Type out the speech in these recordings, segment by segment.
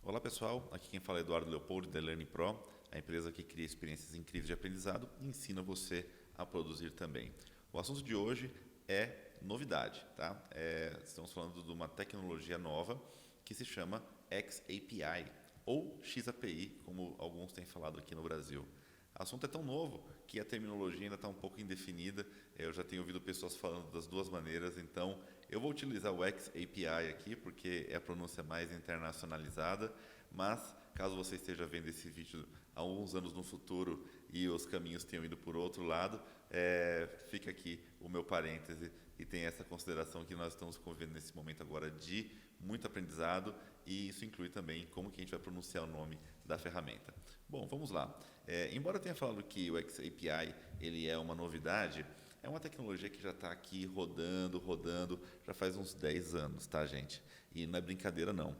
Olá pessoal, aqui quem fala é Eduardo Leopoldo da Learning Pro, a empresa que cria experiências incríveis de aprendizado e ensina você a produzir também. O assunto de hoje é novidade, tá? Estamos falando de uma tecnologia nova que se chama XAPI ou XAPI, como alguns têm falado aqui no Brasil. O assunto é tão novo que a terminologia ainda está um pouco indefinida. Eu já tenho ouvido pessoas falando das duas maneiras, então eu vou utilizar o XAPI aqui porque é a pronúncia mais internacionalizada, mas caso você esteja vendo esse vídeo há alguns anos no futuro e os caminhos tenham ido por outro lado, fica aqui o meu parêntese e tem essa consideração que nós estamos convivendo nesse momento agora de muito aprendizado e isso inclui também como que a gente vai pronunciar o nome da ferramenta. Bom, vamos lá. Embora eu tenha falado que o XAPI ele é uma novidade, é uma tecnologia que já está aqui rodando, já faz uns 10 anos, tá, gente? E não é brincadeira, não.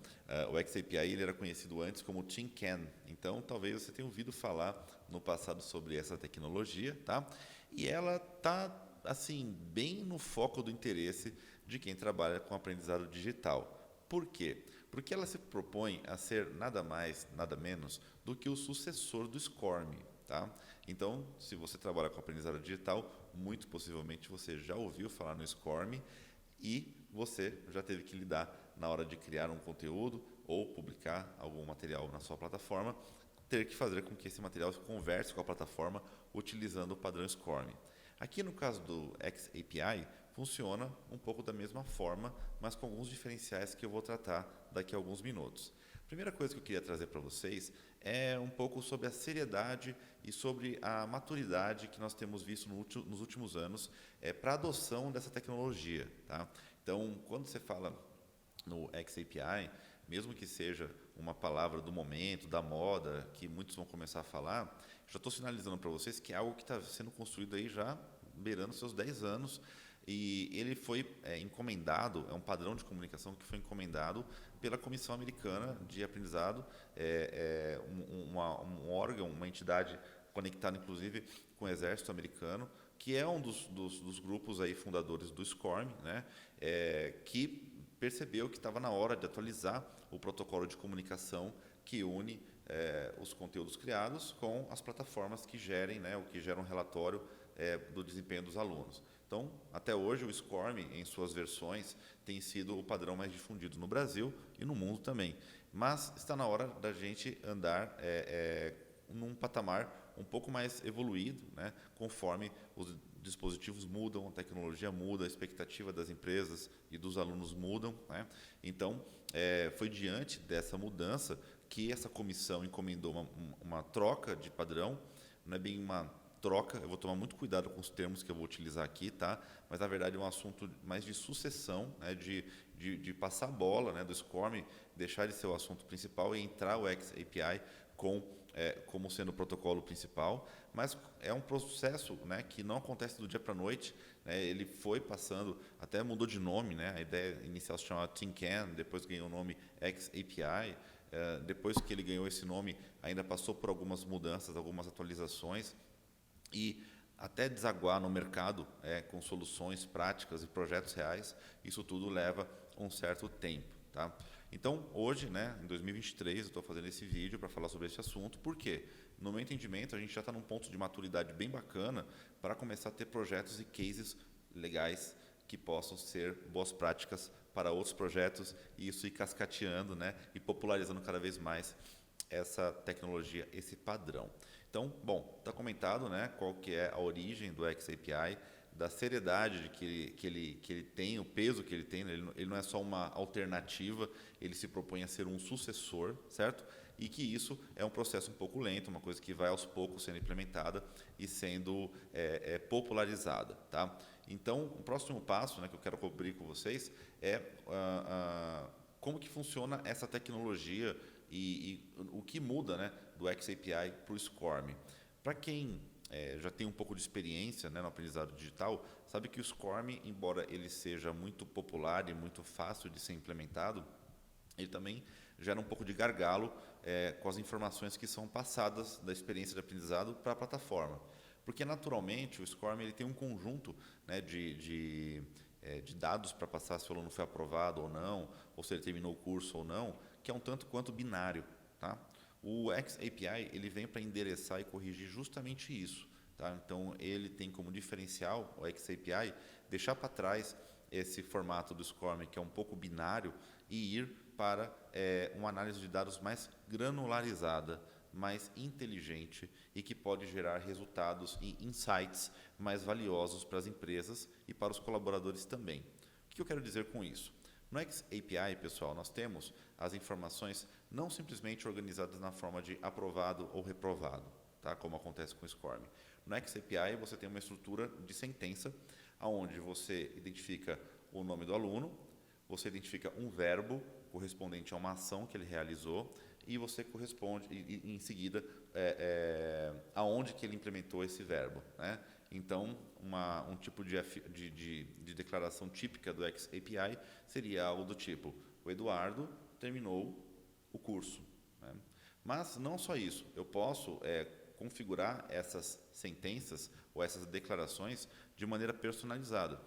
O XAPI ele era conhecido antes como TinCan, então talvez você tenha ouvido falar no passado sobre essa tecnologia, tá? E ela está, assim, bem no foco do interesse de quem trabalha com aprendizado digital. Por quê? Porque ela se propõe a ser nada mais, nada menos do que o sucessor do SCORM. Tá? Então, se você trabalha com aprendizado digital, muito possivelmente você já ouviu falar no SCORM e você já teve que lidar na hora de criar um conteúdo ou publicar algum material na sua plataforma, ter que fazer com que esse material converse com a plataforma utilizando o padrão SCORM. Aqui no caso do XAPI, funciona um pouco da mesma forma, mas com alguns diferenciais que eu vou tratar daqui a alguns minutos. A primeira coisa que eu queria trazer para vocês é um pouco sobre a seriedade e sobre a maturidade que nós temos visto nos últimos anos para a adoção dessa tecnologia. Tá? Então, quando você fala no XAPI, mesmo que seja uma palavra do momento, da moda, que muitos vão começar a falar, já estou sinalizando para vocês que é algo que está sendo construído aí já beirando seus 10 anos, e ele foi encomendado, é um padrão de comunicação que foi encomendado pela Comissão Americana de Aprendizado, um órgão, uma entidade conectada inclusive com o Exército Americano, que é um dos grupos aí fundadores do SCORM, né, que percebeu que estava na hora de atualizar o protocolo de comunicação que une os conteúdos criados com as plataformas que gerem, né, o que geram um relatório do desempenho dos alunos. Então, até hoje, o SCORM, em suas versões, tem sido o padrão mais difundido no Brasil e no mundo também. Mas está na hora da gente andar num patamar um pouco mais evoluído, né, conforme os dispositivos mudam, a tecnologia muda, a expectativa das empresas e dos alunos mudam. Né? Então, foi diante dessa mudança que essa comissão encomendou uma troca de padrão, não é bem uma troca, eu vou tomar muito cuidado com os termos que eu vou utilizar aqui, tá? Mas na verdade é um assunto mais de sucessão, né? de passar a bola, né? Do SCORM, deixar de ser o assunto principal e entrar o XAPI como sendo o protocolo principal, mas é um processo, né, que não acontece do dia para a noite, né? Ele foi passando, até mudou de nome, né? A ideia inicial se chamava TinCan, depois ganhou o nome XAPI, depois que ele ganhou esse nome ainda passou por algumas mudanças, algumas atualizações, e até desaguar no mercado com soluções práticas e projetos reais, isso tudo leva um certo tempo. Tá? Então, hoje, né, em 2023, eu estou fazendo esse vídeo para falar sobre esse assunto, porque, no meu entendimento, a gente já está num ponto de maturidade bem bacana para começar a ter projetos e cases legais que possam ser boas práticas para outros projetos e isso ir cascateando, né, e popularizando cada vez mais essa tecnologia, esse padrão. Então, bom, está comentado, né, qual que é a origem do XAPI, da seriedade de que ele tem, o peso que ele tem, né? Ele não é só uma alternativa, ele se propõe a ser um sucessor, certo? E que isso é um processo um pouco lento, uma coisa que vai aos poucos sendo implementada e sendo popularizada. Tá? Então, o próximo passo, né, que eu quero cobrir com vocês é como que funciona essa tecnologia e o que muda, né, do XAPI para o SCORM. Para quem já tem um pouco de experiência, né, no aprendizado digital, sabe que o SCORM, embora ele seja muito popular e muito fácil de ser implementado, ele também gera um pouco de gargalo com as informações que são passadas da experiência de aprendizado para a plataforma. Porque, naturalmente, o SCORM ele tem um conjunto, né, de dados para passar se o aluno foi aprovado ou não, ou se ele terminou o curso ou não, que é um tanto quanto binário. Tá? O XAPI ele vem para endereçar e corrigir justamente isso. Tá? Então, ele tem como diferencial, o XAPI, deixar para trás esse formato do SCORM, que é um pouco binário, e ir para uma análise de dados mais granularizada, mais inteligente e que pode gerar resultados e insights mais valiosos para as empresas e para os colaboradores também. O que eu quero dizer com isso? No XAPI, pessoal, nós temos as informações não simplesmente organizadas na forma de aprovado ou reprovado, tá? Como acontece com o SCORM. No XAPI, você tem uma estrutura de sentença, onde você identifica o nome do aluno, você identifica um verbo correspondente a uma ação que ele realizou e você corresponde, e em seguida, aonde que ele implementou esse verbo. Né? Então, um tipo de declaração típica do XAPI seria algo do tipo: o Eduardo terminou o curso. Né? Mas não só isso, eu posso configurar essas sentenças ou essas declarações de maneira personalizada.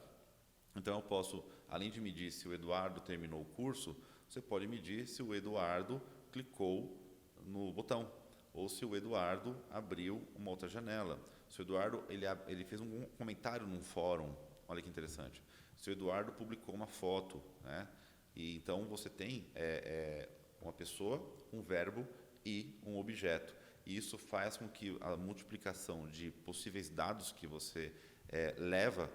Então, eu posso, além de medir se o Eduardo terminou o curso, você pode medir se o Eduardo clicou no botão, ou se o Eduardo abriu uma outra janela. Se o Eduardo ele fez um comentário num fórum, olha que interessante. Se o Eduardo publicou uma foto, né? E então você tem uma pessoa, um verbo e um objeto. E isso faz com que a multiplicação de possíveis dados que você leva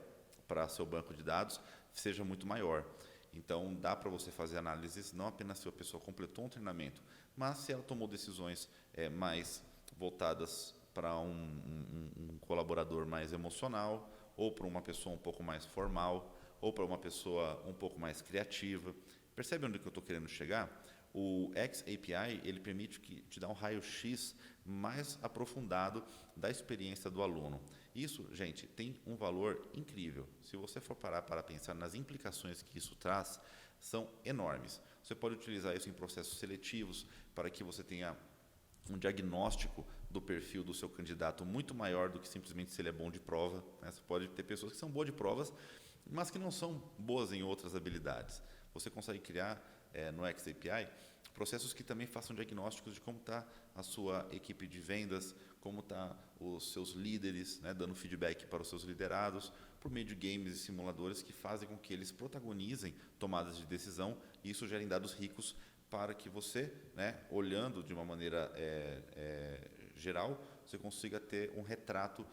para seu banco de dados seja muito maior. Então, dá para você fazer análises não apenas se a pessoa completou um treinamento, mas se ela tomou decisões mais voltadas para um colaborador mais emocional, ou para uma pessoa um pouco mais formal, ou para uma pessoa um pouco mais criativa. Percebe onde que eu estou querendo chegar? O XAPI ele permite que te dá um raio-x mais aprofundado da experiência do aluno. Isso, gente, tem um valor incrível. Se você for parar para pensar nas implicações que isso traz, são enormes. Você pode utilizar isso em processos seletivos para que você tenha um diagnóstico do perfil do seu candidato muito maior do que simplesmente se ele é bom de prova. Né? Você pode ter pessoas que são boas de provas, mas que não são boas em outras habilidades. Você consegue criar no XAPI processos que também façam diagnósticos de como está a sua equipe de vendas, como estão os seus líderes, né, dando feedback para os seus liderados, por meio de games e simuladores que fazem com que eles protagonizem tomadas de decisão e isso gere dados ricos para que você, né, olhando de uma maneira geral, você consiga ter um retrato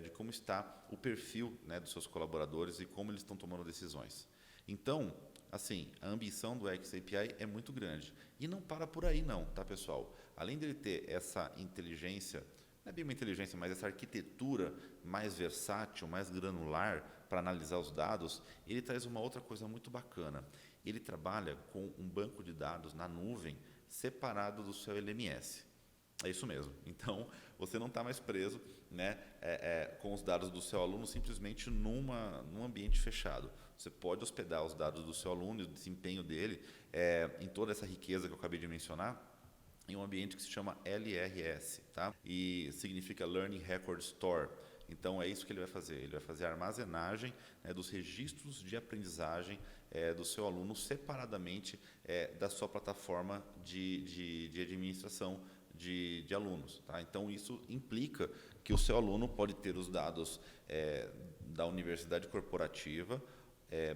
de como está o perfil, né, dos seus colaboradores e como eles estão tomando decisões. Então, assim, a ambição do XAPI é muito grande. E não para por aí não, tá, pessoal? Além dele ter essa inteligência, não é bem uma inteligência, mas essa arquitetura mais versátil, mais granular para analisar os dados, ele traz uma outra coisa muito bacana. Ele trabalha com um banco de dados na nuvem separado do seu LMS. É isso mesmo. Então, você não está mais preso, né, com os dados do seu aluno simplesmente num ambiente fechado. Você pode hospedar os dados do seu aluno e o desempenho dele em toda essa riqueza que eu acabei de mencionar em um ambiente que se chama LRS, tá? E significa Learning Record Store. Então, é isso que ele vai fazer. Ele vai fazer a armazenagem, né, dos registros de aprendizagem do seu aluno separadamente da sua plataforma de administração de alunos. Tá? Então, isso implica que o seu aluno pode ter os dados da universidade corporativa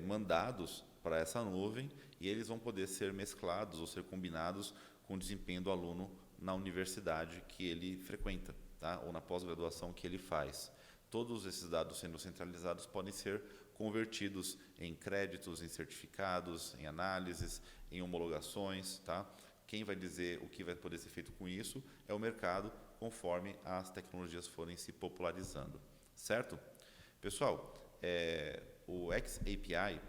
mandados para essa nuvem e eles vão poder ser mesclados ou ser combinados com o desempenho do aluno na universidade que ele frequenta, tá? Ou na pós-graduação que ele faz. Todos esses dados sendo centralizados podem ser convertidos em créditos, em certificados, em análises, em homologações. Tá? Quem vai dizer o que vai poder ser feito com isso é o mercado, conforme as tecnologias forem se popularizando. Certo? Pessoal, o XAPI,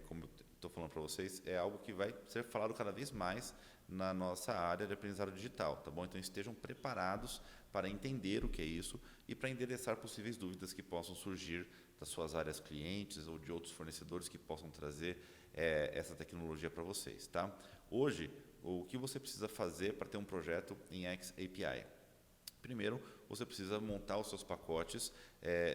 como eu estou falando para vocês, é algo que vai ser falado cada vez mais na nossa área de aprendizado digital, tá bom? Então estejam preparados para entender o que é isso e para endereçar possíveis dúvidas que possam surgir das suas áreas clientes ou de outros fornecedores que possam trazer essa tecnologia para vocês, tá? Hoje, o que você precisa fazer para ter um projeto em XAPI? Primeiro, você precisa montar os seus pacotes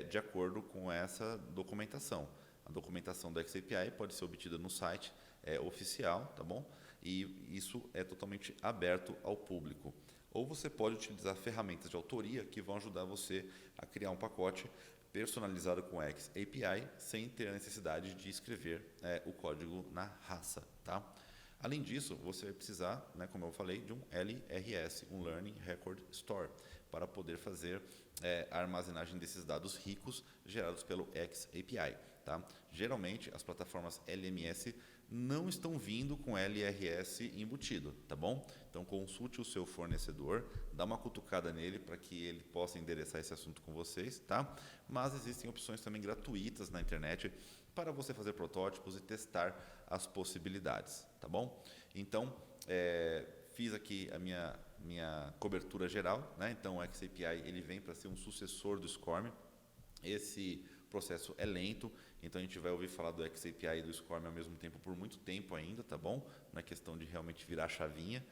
de acordo com essa documentação. A documentação do XAPI pode ser obtida no site oficial, tá bom? e isso é totalmente aberto ao público. Ou você pode utilizar ferramentas de autoria que vão ajudar você a criar um pacote personalizado com XAPI sem ter a necessidade de escrever o código na raça, tá? Além disso, você vai precisar, né, como eu falei, de um LRS, um Learning Record Store, para poder fazer a armazenagem desses dados ricos gerados pelo XAPI. Tá? Geralmente, as plataformas LMS não estão vindo com LRS embutido, tá bom? Então, consulte o seu fornecedor, dá uma cutucada nele para que ele possa endereçar esse assunto com vocês, tá? Mas existem opções também gratuitas na internet para você fazer protótipos e testar as possibilidades, tá bom? Então, fiz aqui a minha cobertura geral, né? Então, o XAPI ele vem para ser um sucessor do SCORM. Esse processo é lento, então a gente vai ouvir falar do XAPI e do SCORM ao mesmo tempo por muito tempo ainda, tá bom? Não é questão de realmente virar a chavinha,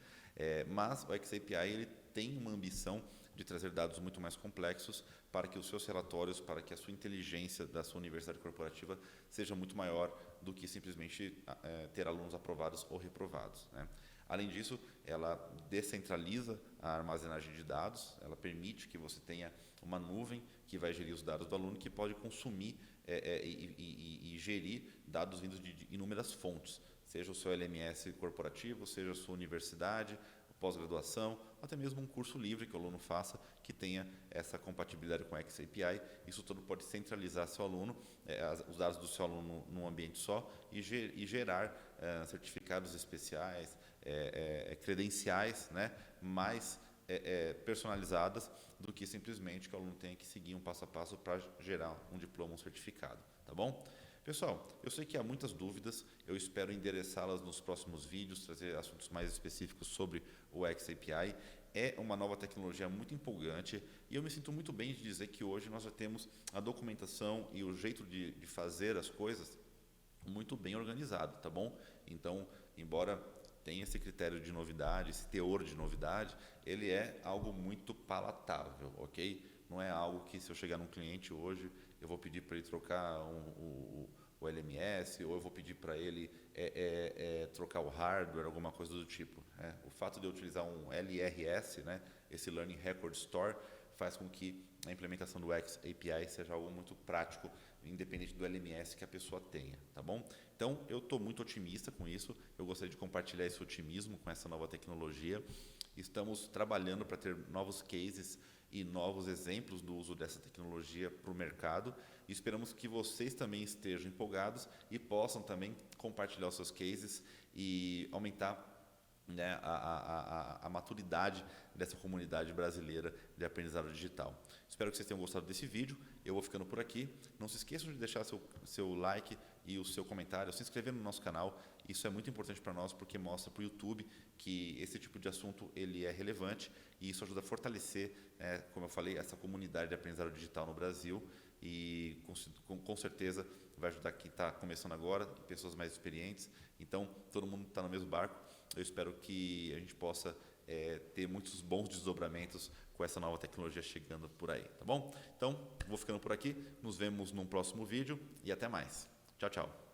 mas o XAPI ele tem uma ambição de trazer dados muito mais complexos para que os seus relatórios, para que a sua inteligência da sua universidade corporativa seja muito maior do que simplesmente ter alunos aprovados ou reprovados, né? Além disso, ela descentraliza a armazenagem de dados, ela permite que você tenha uma nuvem que vai gerir os dados do aluno, que pode consumir e gerir dados vindos de inúmeras fontes, seja o seu LMS corporativo, seja a sua universidade, pós-graduação, até mesmo um curso livre que o aluno faça, que tenha essa compatibilidade com o XAPI. Isso tudo pode centralizar seu aluno, os dados do seu aluno num ambiente só e gerar certificados especiais, credenciais, né, mais personalizadas do que simplesmente que o aluno tenha que seguir um passo a passo para gerar um diploma, um certificado, tá bom? Pessoal, eu sei que há muitas dúvidas, eu espero endereçá-las nos próximos vídeos, trazer assuntos mais específicos sobre o XAPI. É uma nova tecnologia muito empolgante e eu me sinto muito bem de dizer que hoje nós já temos a documentação e o jeito de fazer as coisas muito bem organizado, tá bom? Então, embora tenha esse critério de novidade, esse teor de novidade, ele é algo muito palatável, ok? Não é algo que se eu chegar num cliente hoje, eu vou pedir para ele trocar o LMS, ou eu vou pedir para ele trocar o hardware, alguma coisa do tipo. O fato de eu utilizar um LRS, né, esse Learning Record Store, faz com que a implementação do XAPI seja algo muito prático, independente do LMS que a pessoa tenha, tá bom? Então, eu estou muito otimista com isso, eu gostaria de compartilhar esse otimismo com essa nova tecnologia. Estamos trabalhando para ter novos cases e novos exemplos do uso dessa tecnologia para o mercado. E esperamos que vocês também estejam empolgados e possam também compartilhar os seus cases e aumentar, né, a maturidade dessa comunidade brasileira de aprendizado digital. Espero que vocês tenham gostado desse vídeo. Eu vou ficando por aqui. Não se esqueçam de deixar seu like e o seu comentário, se inscrever no nosso canal. Isso é muito importante para nós porque mostra para o YouTube que esse tipo de assunto ele é relevante e isso ajuda a fortalecer, como eu falei, essa comunidade de aprendizado digital no Brasil e com certeza vai ajudar quem está começando agora, pessoas mais experientes. Então, todo mundo está no mesmo barco. Eu espero que a gente possa ter muitos bons desdobramentos com essa nova tecnologia chegando por aí, tá bom? Então, vou ficando por aqui. Nos vemos num próximo vídeo e até mais. Tchau, tchau.